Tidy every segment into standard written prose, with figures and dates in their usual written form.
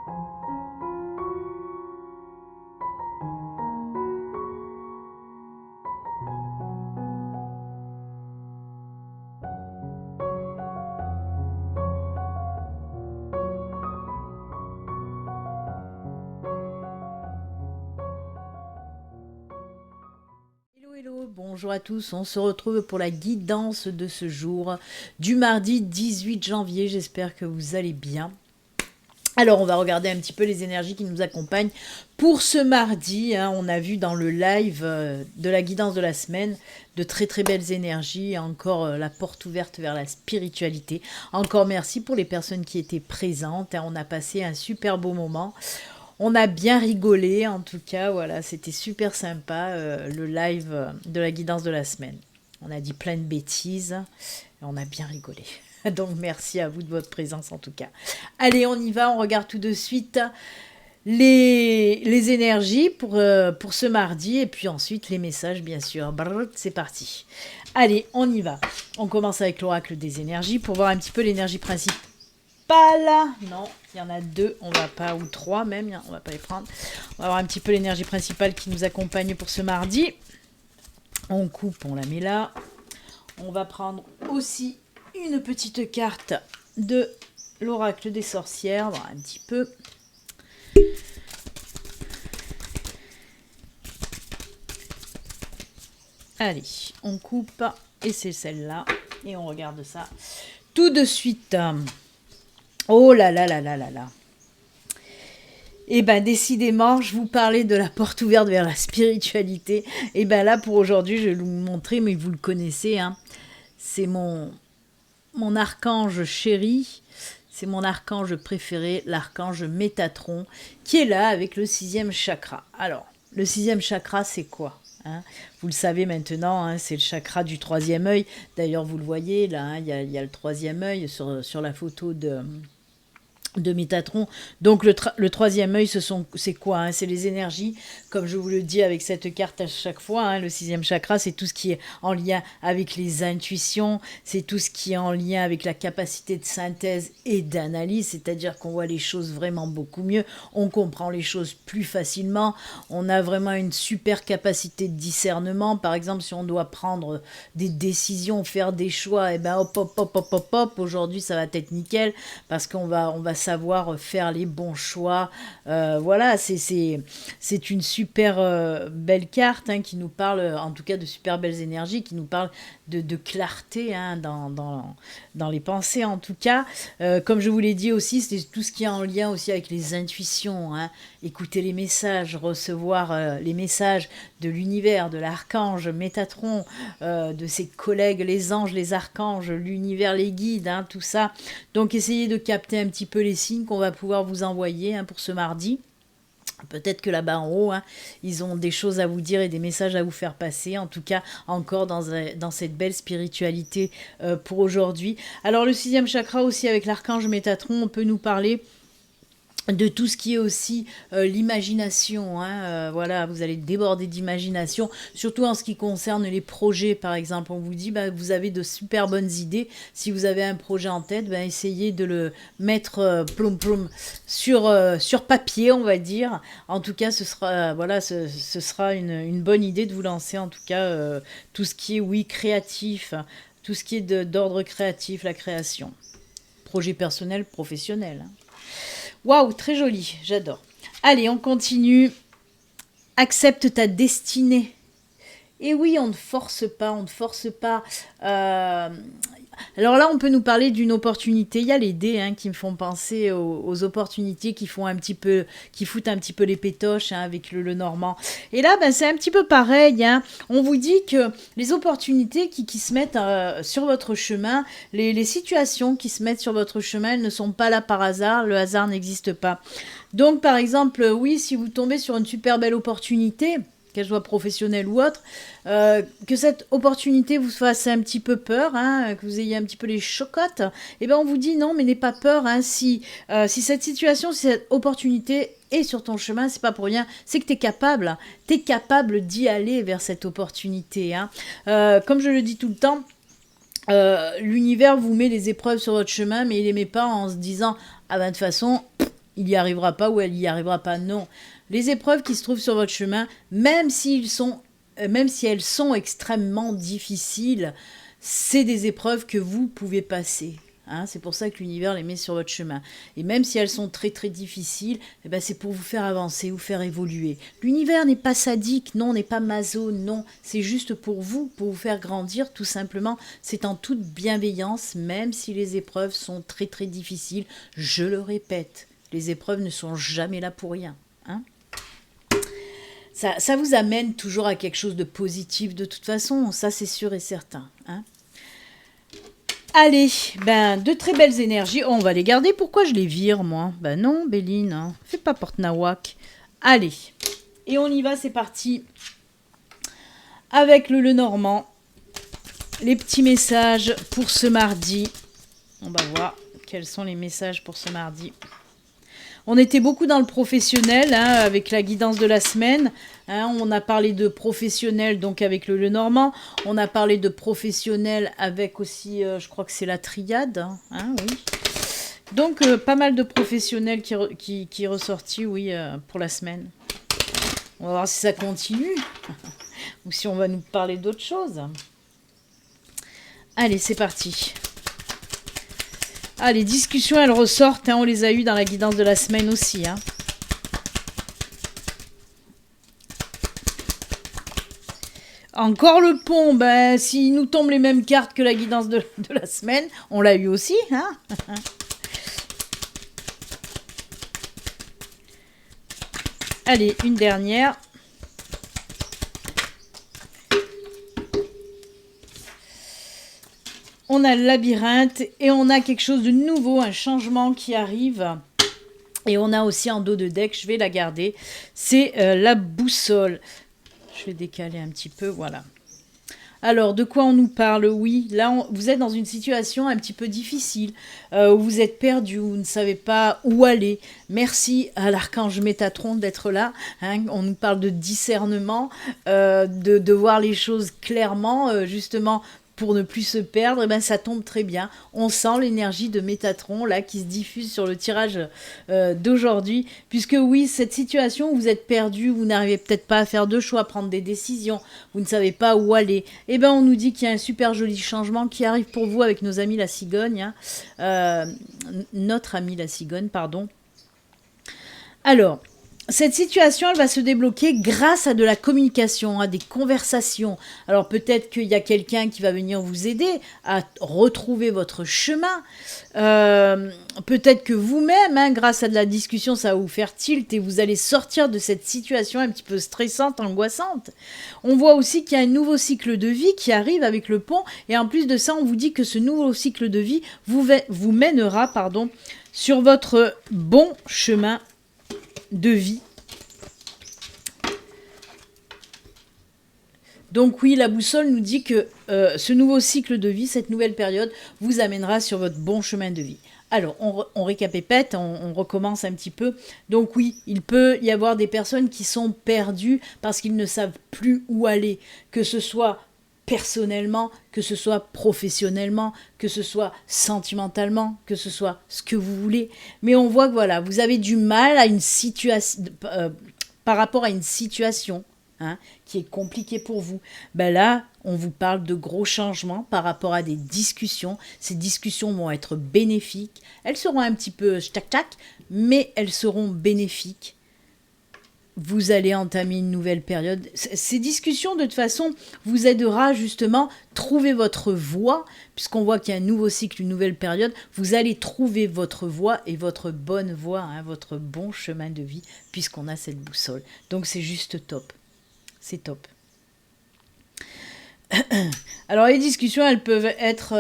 Hello, bonjour à tous, on se retrouve pour la guidance de ce jour du mardi 18 janvier, j'espère que vous allez bien. Alors on va regarder un petit peu les énergies qui nous accompagnent pour ce mardi, hein. On a vu dans le live de la guidance de la semaine de très très belles énergies, encore la porte ouverte vers la spiritualité. Encore merci pour les personnes qui étaient présentes, hein. On a passé un super beau moment. On a bien rigolé, en tout cas, voilà, c'était super sympa, le live de la guidance de la semaine. On a dit plein de bêtises et on a bien rigolé. Donc merci à vous de votre présence en tout cas. Allez, on y va, on regarde tout de suite les énergies pour ce mardi et puis ensuite les messages bien sûr. Brrr, c'est parti. Allez, on y va. On commence avec l'oracle des énergies pour voir un petit peu l'énergie principale. Non, il y en a deux, on va pas, ou trois même, on va pas les prendre. On va voir un petit peu l'énergie principale qui nous accompagne pour ce mardi. On coupe, on la met là. On va prendre aussi une petite carte de l'oracle des sorcières, voir un petit peu. Allez, on coupe, et c'est celle-là, et on regarde ça tout de suite. Oh là là là là là là. Et ben décidément, je vous parlais de la porte ouverte vers la spiritualité. Et ben là, pour aujourd'hui, je vais vous montrer, mais vous le connaissez, hein. C'est mon archange chéri, c'est mon archange préféré, l'archange Métatron, qui est là avec le 6e chakra. Alors, le 6e chakra, c'est quoi, hein? Vous le savez maintenant, hein, c'est le chakra du 3e œil. D'ailleurs, vous le voyez, là, hein, y a le 3e œil sur la photo de Métatron. Donc le 3e œil, c'est quoi, hein? C'est les énergies, comme je vous le dis avec cette carte à chaque fois, hein. Le 6e chakra, c'est tout ce qui est en lien avec les intuitions, c'est tout ce qui est en lien avec la capacité de synthèse et d'analyse, c'est-à-dire qu'on voit les choses vraiment beaucoup mieux, on comprend les choses plus facilement, on a vraiment une super capacité de discernement. Par exemple, si on doit prendre des décisions, faire des choix, et ben hop hop hop hop hop hop, aujourd'hui ça va être nickel, parce qu'on va savoir faire les bons choix. Voilà, c'est une super belle carte, hein, qui nous parle, en tout cas de super belles énergies, qui nous parle de clarté, hein, dans les pensées en tout cas. Comme je vous l'ai dit aussi, c'est tout ce qui est en lien aussi avec les intuitions, hein. Écouter les messages, recevoir les messages de l'univers, de l'archange Métatron, de ses collègues, les anges, les archanges, l'univers, les guides, hein, tout ça. Donc essayez de capter un petit peu les signes qu'on va pouvoir vous envoyer, hein, pour ce mardi. Peut-être que là-bas en haut, hein, ils ont des choses à vous dire et des messages à vous faire passer. En tout cas, encore dans cette belle spiritualité pour aujourd'hui. Alors le 6e chakra aussi, avec l'archange Métatron, on peut nous parler de tout ce qui est aussi l'imagination, hein. Voilà, vous allez déborder d'imagination, surtout en ce qui concerne les projets. Par exemple, on vous dit, bah, vous avez de super bonnes idées. Si vous avez un projet en tête, bah, essayez de le mettre plom plom sur papier, on va dire. En tout cas, ce sera une bonne idée de vous lancer, en tout cas, tout ce qui est, oui, créatif, tout ce qui est d'ordre créatif, la création. Projet personnel, professionnel, hein. Waouh, très joli, j'adore. Allez, on continue. Accepte ta destinée. Et oui, on ne force pas, on ne force pas. Alors là, on peut nous parler d'une opportunité. Il y a les dés, hein, qui me font penser aux opportunités qui foutent un petit peu les pétoches, hein, avec le normand. Et là, ben, c'est un petit peu pareil, hein. On vous dit que les opportunités qui se mettent sur votre chemin, les situations qui se mettent sur votre chemin, elles ne sont pas là par hasard. Le hasard n'existe pas. Donc, par exemple, oui, si vous tombez sur une super belle opportunité, qu'elle soit professionnelle ou autre, que cette opportunité vous fasse un petit peu peur, hein, que vous ayez un petit peu les chocottes, et ben on vous dit non, mais n'aie pas peur, hein, si cette situation, si cette opportunité est sur ton chemin, c'est pas pour rien, c'est que tu es capable d'y aller vers cette opportunité, hein. Comme je le dis tout le temps, l'univers vous met les épreuves sur votre chemin, mais il les met pas en se disant ah ben de toute façon il n'y arrivera pas ou elle n'y arrivera pas. Non. Les épreuves qui se trouvent sur votre chemin, même si elles sont extrêmement difficiles, c'est des épreuves que vous pouvez passer. Hein, c'est pour ça que l'univers les met sur votre chemin. Et même si elles sont très très difficiles, eh ben c'est pour vous faire avancer, vous faire évoluer. L'univers n'est pas sadique, non, n'est pas maso, non. C'est juste pour vous faire grandir, tout simplement. C'est en toute bienveillance, même si les épreuves sont très très difficiles. Je le répète, les épreuves ne sont jamais là pour rien. Hein. Ça vous amène toujours à quelque chose de positif de toute façon, ça c'est sûr et certain. Hein. Allez, de très belles énergies. Oh, on va les garder. Pourquoi je les vire, moi? Non, Béline, hein. Fais pas porte-nawak. Allez, et on y va, c'est parti. Avec le Lenormand. Les petits messages pour ce mardi. On va voir quels sont les messages pour ce mardi. On était beaucoup dans le professionnel, hein, avec la guidance de la semaine. Hein, on a parlé de professionnel, donc avec le Lenormand. On a parlé de professionnel avec aussi, je crois que c'est la triade. Hein, oui. Donc, pas mal de professionnels qui est ressorti, oui, pour la semaine. On va voir si ça continue. Ou si on va nous parler d'autre chose. Allez, c'est parti. Ah, les discussions, elles ressortent. Hein, on les a eues dans la guidance de la semaine aussi. Hein. Encore le pont. S'il nous tombe les mêmes cartes que la guidance de la semaine, on l'a eu aussi. Hein. Allez, une dernière. On a le labyrinthe et on a quelque chose de nouveau, un changement qui arrive. Et on a aussi en dos de deck, je vais la garder, c'est la boussole. Je vais décaler un petit peu, voilà. Alors, de quoi on nous parle? Oui, là, vous êtes dans une situation un petit peu difficile, où vous êtes perdu, où vous ne savez pas où aller. Merci à l'archange Métatron d'être là. Hein. On nous parle de discernement, de voir les choses clairement, justement, pour ne plus se perdre, ça tombe très bien. On sent l'énergie de Métatron là qui se diffuse sur le tirage d'aujourd'hui. Puisque oui, cette situation où vous êtes perdu, vous n'arrivez peut-être pas à faire de choix, à prendre des décisions, vous ne savez pas où aller, on nous dit qu'il y a un super joli changement qui arrive pour vous avec nos amis la cigogne. Hein. Notre amie la cigogne, pardon. Alors, cette situation, elle va se débloquer grâce à de la communication, à des conversations. Alors peut-être qu'il y a quelqu'un qui va venir vous aider à retrouver votre chemin. Peut-être que vous-même, hein, grâce à de la discussion, ça va vous faire tilt et vous allez sortir de cette situation un petit peu stressante, angoissante. On voit aussi qu'il y a un nouveau cycle de vie qui arrive avec le pont. Et en plus de ça, on vous dit que ce nouveau cycle de vie vous mènera sur votre bon chemin de vie. Donc oui, la boussole nous dit que ce nouveau cycle de vie, cette nouvelle période, vous amènera sur votre bon chemin de vie. Alors, on récapépète, on recommence un petit peu. Donc oui, il peut y avoir des personnes qui sont perdues parce qu'ils ne savent plus où aller, que ce soit personnellement, que ce soit professionnellement, que ce soit sentimentalement, que ce soit ce que vous voulez. Mais on voit que voilà, vous avez du mal à une situation, par rapport à une situation qui est compliquée pour vous. Là, on vous parle de gros changements par rapport à des discussions. Ces discussions vont être bénéfiques. Elles seront un petit peu tac-tac, mais elles seront bénéfiques. Vous allez entamer une nouvelle période. Ces discussions, de toute façon, vous aidera justement à trouver votre voie, puisqu'on voit qu'il y a un nouveau cycle, une nouvelle période. Vous allez trouver votre voie et votre bonne voie, votre bon chemin de vie, puisqu'on a cette boussole. Donc c'est juste top. C'est top. Alors les discussions, elles peuvent être,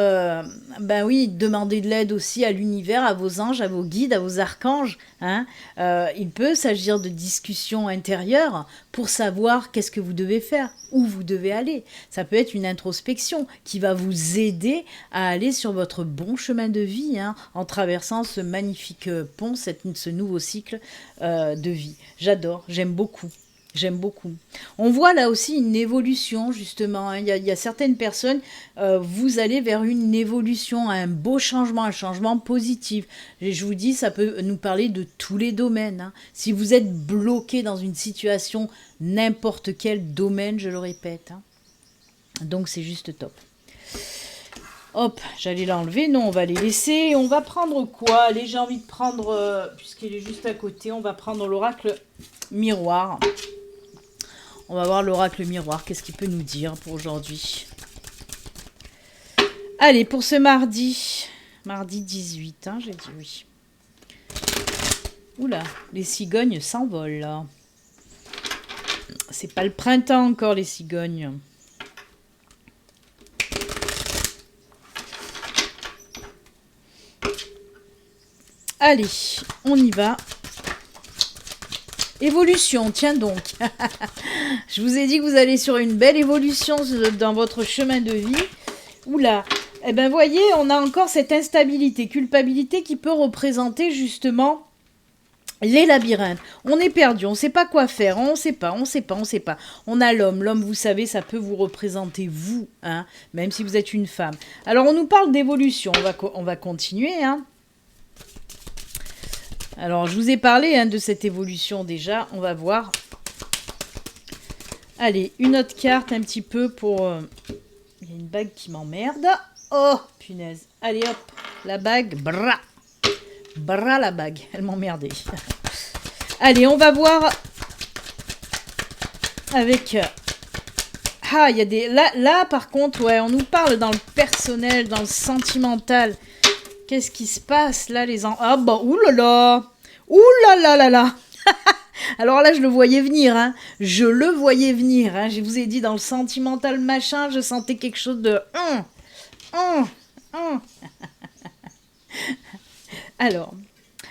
demander de l'aide aussi à l'univers, à vos anges, à vos guides, à vos archanges. Hein. Il peut s'agir de discussions intérieures pour savoir qu'est-ce que vous devez faire, où vous devez aller. Ça peut être une introspection qui va vous aider à aller sur votre bon chemin de vie, en traversant ce magnifique pont, ce nouveau cycle de vie. J'adore, j'aime beaucoup. J'aime beaucoup. On voit là aussi une évolution, justement, hein. Il y a certaines personnes, vous allez vers une évolution, un beau changement, un changement positif. Et je vous dis, ça peut nous parler de tous les domaines, hein. Si vous êtes bloqué dans une situation, n'importe quel domaine, je le répète, hein. Donc c'est juste top. Hop, j'allais l'enlever. Non, on va les laisser. On va prendre quoi? Allez, j'ai envie de prendre, puisqu'il est juste à côté, on va prendre l'oracle miroir. On va voir l'oracle miroir. Qu'est-ce qu'il peut nous dire pour aujourd'hui? Allez, pour ce mardi. Mardi 18, hein, j'ai dit oui. Oula, les cigognes s'envolent, là. C'est pas le printemps encore, les cigognes. Allez, on y va. Évolution, tiens donc. Je vous ai dit que vous allez sur une belle évolution dans votre chemin de vie. Oula. Eh bien, voyez, on a encore cette instabilité, culpabilité qui peut représenter justement les labyrinthes. On est perdu, on ne sait pas quoi faire, on ne sait pas. On a l'homme. L'homme, vous savez, ça peut vous représenter vous, hein, même si vous êtes une femme. Alors, on nous parle d'évolution. On va continuer, hein. Alors, je vous ai parlé de cette évolution déjà. On va voir. Allez, une autre carte un petit peu pour... Il y a une bague qui m'emmerde. Oh, punaise. Allez, hop. La bague. Bra. Bra, la bague. Elle m'emmerdait. Allez, on va voir avec... Ah, il y a des... Là, par contre, ouais, on nous parle dans le personnel, dans le sentimental. Qu'est-ce qui se passe là, les enfants? Ah bah, oulala! Oulalala! Alors là, je le voyais venir, hein. Je le voyais venir, hein. Je vous ai dit, dans le sentimental machin, je sentais quelque chose de... Alors,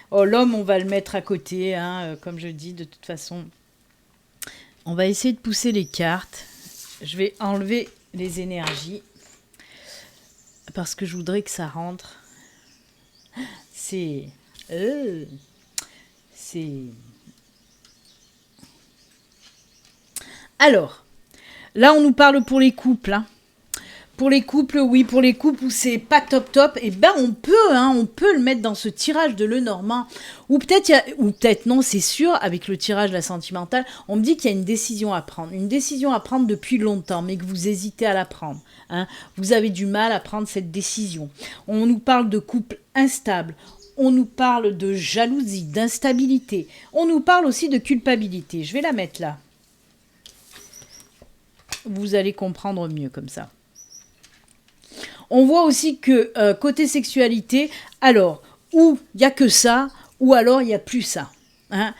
oh, l'homme, on va le mettre à côté, hein, comme je dis, de toute façon. On va essayer de pousser les cartes. Je vais enlever les énergies. Parce que je voudrais que ça rentre. C'est... Alors, là, on nous parle pour les couples, hein. Pour les couples, oui, pour les couples où c'est pas top, et ben on peut le mettre dans ce tirage de Lenormand. Ou peut-être non, c'est sûr, avec le tirage de la sentimentale, on me dit qu'il y a une décision à prendre. Une décision à prendre depuis longtemps, mais que vous hésitez à la prendre, hein. Vous avez du mal à prendre cette décision. On nous parle de couple instable. On nous parle de jalousie, d'instabilité. On nous parle aussi de culpabilité. Je vais la mettre là. Vous allez comprendre mieux comme ça. On voit aussi que côté sexualité, alors, ou il n'y a que ça, ou alors il n'y a plus ça. Hein.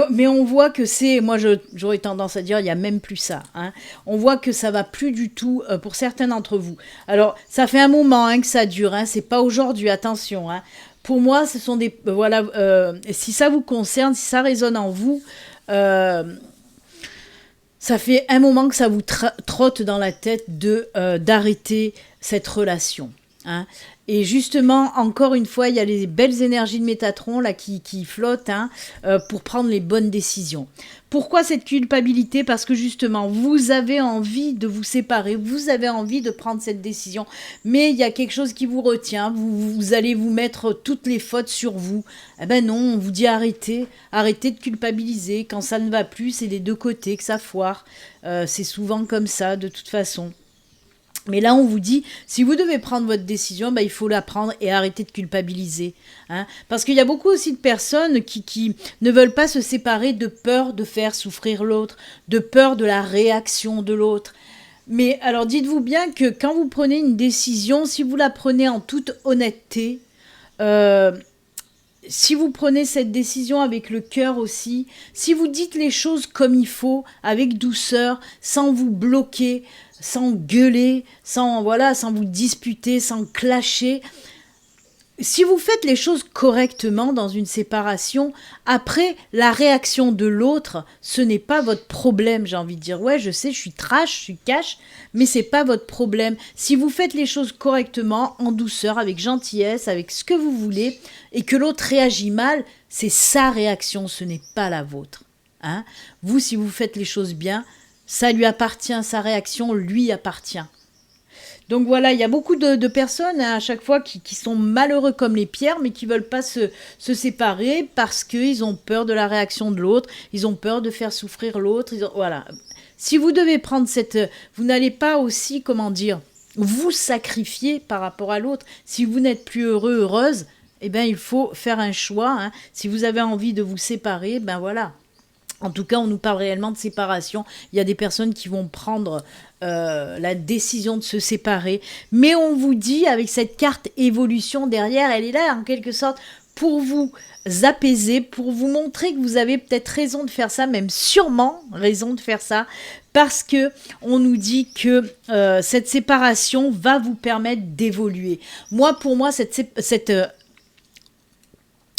Mais on voit que c'est, moi j'aurais tendance à dire, il n'y a même plus ça. Hein. On voit que ça va plus du tout pour certains d'entre vous. Alors, ça fait un moment que ça dure, hein, c'est pas aujourd'hui, attention. Hein. Pour moi, ce sont des... voilà, si ça vous concerne, si ça résonne en vous... ça fait un moment que ça vous trotte dans la tête d'arrêter cette relation. Hein. Et justement, encore une fois, il y a les belles énergies de Métatron là, qui flottent pour prendre les bonnes décisions. Pourquoi cette culpabilité? Parce que justement, vous avez envie de vous séparer, vous avez envie de prendre cette décision, mais il y a quelque chose qui vous retient, vous allez vous mettre toutes les fautes sur vous. Eh ben non, on vous dit arrêtez de culpabiliser. Quand ça ne va plus, c'est des deux côtés que ça foire. C'est souvent comme ça, de toute façon. Mais là, on vous dit, si vous devez prendre votre décision, il faut la prendre et arrêter de culpabiliser. Hein. Parce qu'il y a beaucoup aussi de personnes qui ne veulent pas se séparer de peur de faire souffrir l'autre, de peur de la réaction de l'autre. Mais alors, dites-vous bien que quand vous prenez une décision, si vous la prenez en toute honnêteté, si vous prenez cette décision avec le cœur aussi, si vous dites les choses comme il faut, avec douceur, sans vous bloquer, sans gueuler, sans vous disputer, sans clasher. Si vous faites les choses correctement dans une séparation, après, la réaction de l'autre, ce n'est pas votre problème, j'ai envie de dire. Ouais, je sais, je suis trash, je suis cash, mais c'est pas votre problème. Si vous faites les choses correctement, en douceur, avec gentillesse, avec ce que vous voulez, et que l'autre réagit mal, c'est sa réaction, ce n'est pas la vôtre. Hein. Vous, si vous faites les choses bien, ça lui appartient, sa réaction lui appartient. Donc voilà, il y a beaucoup de personnes à chaque fois qui sont malheureux comme les pierres, mais qui ne veulent pas se séparer parce qu'ils ont peur de la réaction de l'autre, ils ont peur de faire souffrir l'autre. Voilà. Si vous devez prendre vous n'allez pas aussi, comment dire, vous sacrifier par rapport à l'autre. Si vous n'êtes plus heureux, heureuse, eh bien, il faut faire un choix. Hein. Si vous avez envie de vous séparer, ben voilà. En tout cas, on nous parle réellement de séparation. Il y a des personnes qui vont prendre la décision de se séparer. Mais on vous dit, avec cette carte évolution derrière, elle est là en quelque sorte pour vous apaiser, pour vous montrer que vous avez peut-être raison de faire ça, même sûrement raison de faire ça, parce que on nous dit que cette séparation va vous permettre d'évoluer. Pour moi,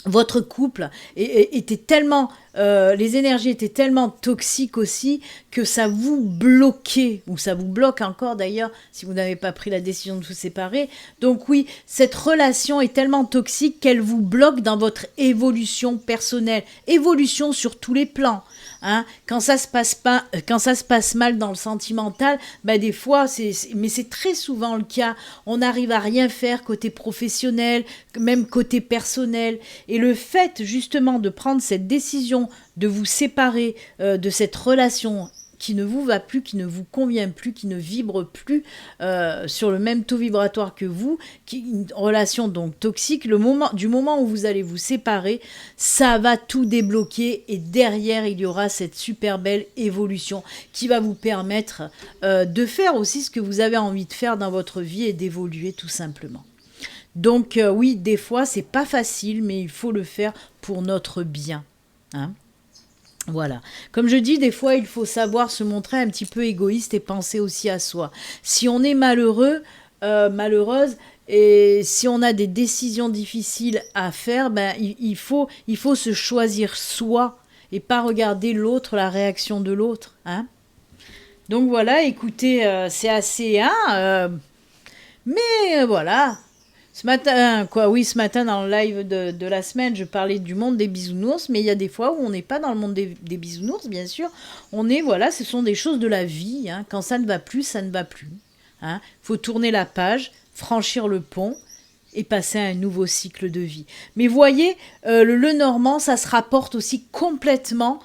votre couple était tellement, les énergies étaient tellement toxiques aussi que ça vous bloquait, ou ça vous bloque encore d'ailleurs si vous n'avez pas pris la décision de vous séparer. Donc oui, cette relation est tellement toxique qu'elle vous bloque dans votre évolution personnelle, évolution sur tous les plans. Hein, quand ça se passe mal dans le sentimental, bah des fois, mais c'est très souvent le cas. On n'arrive à rien faire côté professionnel, même côté personnel. Et le fait justement de prendre cette décision de vous séparer de cette relation qui ne vous va plus, qui ne vous convient plus, qui ne vibre plus sur le même taux vibratoire que vous, une relation donc toxique, du moment où vous allez vous séparer, ça va tout débloquer et derrière il y aura cette super belle évolution qui va vous permettre de faire aussi ce que vous avez envie de faire dans votre vie et d'évoluer tout simplement. Donc oui, des fois c'est pas facile, mais il faut le faire pour notre bien. Hein. Voilà. Comme je dis, des fois, il faut savoir se montrer un petit peu égoïste et penser aussi à soi. Si on est malheureux, malheureuse, et si on a des décisions difficiles à faire, ben, il faut se choisir soi et pas regarder l'autre, la réaction de l'autre. Hein. Donc voilà, écoutez, c'est assez... mais voilà... Ce matin dans le live de la semaine, je parlais du monde des bisounours, mais il y a des fois où on n'est pas dans le monde des bisounours, bien sûr. Ce sont des choses de la vie. Hein. Quand ça ne va plus, ça ne va plus. Hein. Faut tourner la page, franchir le pont et passer à un nouveau cycle de vie. Mais voyez, le Normand, ça se rapporte aussi complètement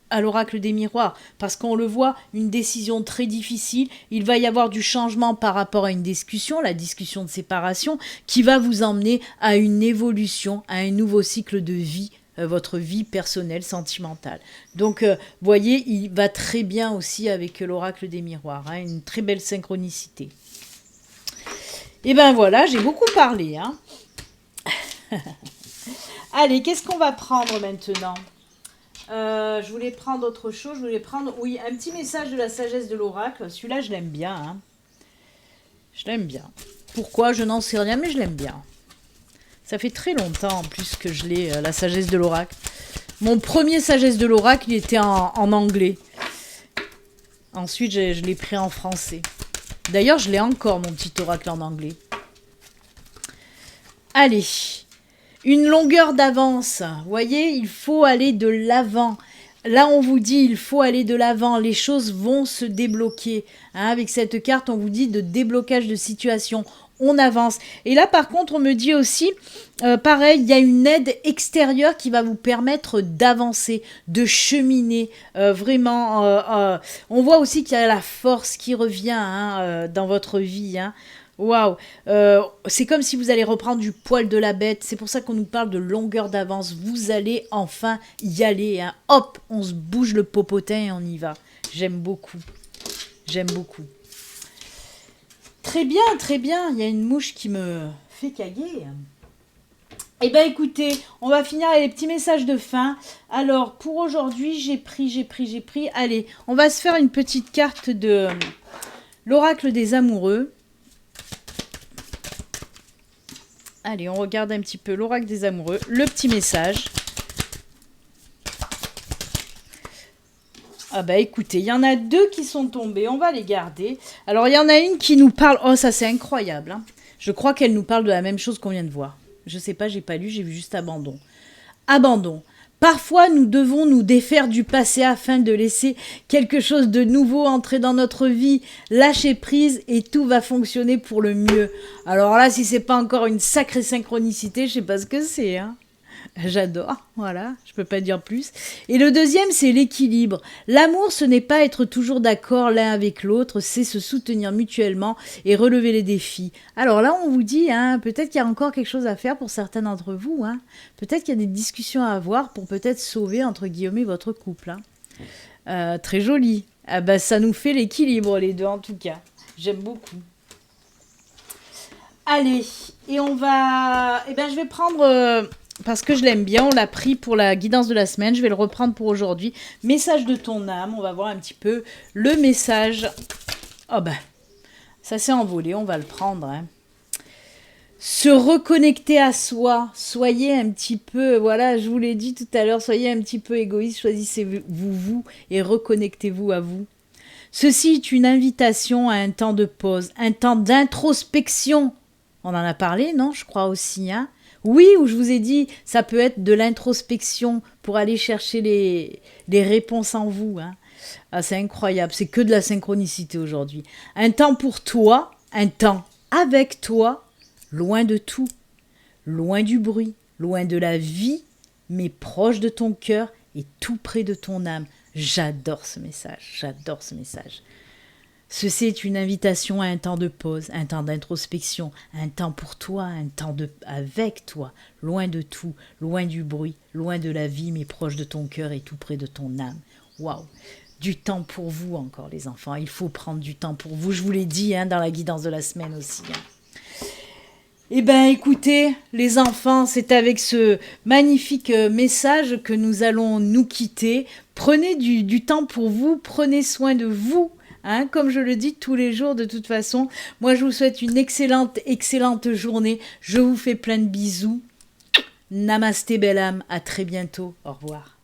à l'oracle des miroirs, parce qu'on le voit, une décision très difficile, il va y avoir du changement par rapport à une discussion, la discussion de séparation, qui va vous emmener à une évolution, à un nouveau cycle de vie, votre vie personnelle, sentimentale. Donc, voyez, il va très bien aussi avec l'oracle des miroirs, hein, une très belle synchronicité. Et ben voilà, j'ai beaucoup parlé. Hein. Allez, qu'est-ce qu'on va prendre maintenant ? Je voulais prendre autre chose. Oui, un petit message de la sagesse de l'oracle. Celui-là, je l'aime bien. Hein. Je l'aime bien. Pourquoi ? Je n'en sais rien, mais je l'aime bien. Ça fait très longtemps en plus que je l'ai, la sagesse de l'oracle. Mon premier sagesse de l'oracle, il était en anglais. Ensuite, je l'ai pris en français. D'ailleurs, je l'ai encore, mon petit oracle en anglais. Allez. Une longueur d'avance, vous voyez, il faut aller de l'avant. Là, on vous dit, il faut aller de l'avant, les choses vont se débloquer. Hein, avec cette carte, on vous dit de déblocage de situation, on avance. Et là, par contre, on me dit aussi, pareil, il y a une aide extérieure qui va vous permettre d'avancer, de cheminer. Vraiment, on voit aussi qu'il y a la force qui revient dans votre vie, hein. Waouh, c'est comme si vous allez reprendre du poil de la bête. C'est pour ça qu'on nous parle de longueur d'avance. Vous allez enfin y aller. Hein. Hop, on se bouge le popotin et on y va. J'aime beaucoup. J'aime beaucoup. Très bien, très bien. Il y a une mouche qui me fait caguer. Eh bien, écoutez, on va finir avec les petits messages de fin. Alors, pour aujourd'hui, j'ai pris. Allez, on va se faire une petite carte de l'oracle des amoureux. Allez, on regarde un petit peu l'oracle des amoureux, le petit message. Ah bah écoutez, il y en a 2 qui sont tombés, on va les garder. Alors il y en a une qui nous parle, oh ça c'est incroyable. Hein. Je crois qu'elle nous parle de la même chose qu'on vient de voir. Je sais pas, j'ai pas lu, j'ai vu juste abandon. Abandon. Parfois, nous devons nous défaire du passé afin de laisser quelque chose de nouveau entrer dans notre vie, lâcher prise et tout va fonctionner pour le mieux. Alors là, si c'est pas encore une sacrée synchronicité, je sais pas ce que c'est, hein. J'adore, voilà, je peux pas dire plus. Et le deuxième, c'est l'équilibre. L'amour, ce n'est pas être toujours d'accord l'un avec l'autre, c'est se soutenir mutuellement et relever les défis. Alors là, on vous dit, hein, peut-être qu'il y a encore quelque chose à faire pour certains d'entre vous. Hein. Peut-être qu'il y a des discussions à avoir pour peut-être sauver, entre guillemets, votre couple. Hein. Très joli. Ah bah, ça nous fait l'équilibre, les deux, en tout cas. J'aime beaucoup. Allez, et on va... Eh ben, je vais prendre... parce que je l'aime bien, on l'a pris pour la guidance de la semaine. Je vais le reprendre pour aujourd'hui. Message de ton âme. On va voir un petit peu le message. Oh ben, ça s'est envolé. On va le prendre. Hein. Se reconnecter à soi. Soyez un petit peu, voilà, je vous l'ai dit tout à l'heure, soyez un petit peu égoïste. Choisissez-vous vous et reconnectez-vous à vous. Ceci est une invitation à un temps de pause, un temps d'introspection. On en a parlé, non? Je crois aussi, hein? Oui, où je vous ai dit, ça peut être de l'introspection pour aller chercher les réponses en vous. Hein. Ah, c'est incroyable, c'est que de la synchronicité aujourd'hui. Un temps pour toi, un temps avec toi, loin de tout, loin du bruit, loin de la vie, mais proche de ton cœur et tout près de ton âme. J'adore ce message, j'adore ce message. Ceci est une invitation à un temps de pause, un temps d'introspection, un temps pour toi, un temps avec toi, loin de tout, loin du bruit, loin de la vie, mais proche de ton cœur et tout près de ton âme. Waouh! Du temps pour vous encore, les enfants. Il faut prendre du temps pour vous. Je vous l'ai dit hein, dans la guidance de la semaine aussi. Hein. Eh bien, écoutez, les enfants, c'est avec ce magnifique message que nous allons nous quitter. Prenez du temps pour vous, prenez soin de vous. Hein, comme je le dis tous les jours de toute façon, moi je vous souhaite une excellente journée. Je vous fais plein de bisous. Namasté belle âme, à très bientôt. Au revoir.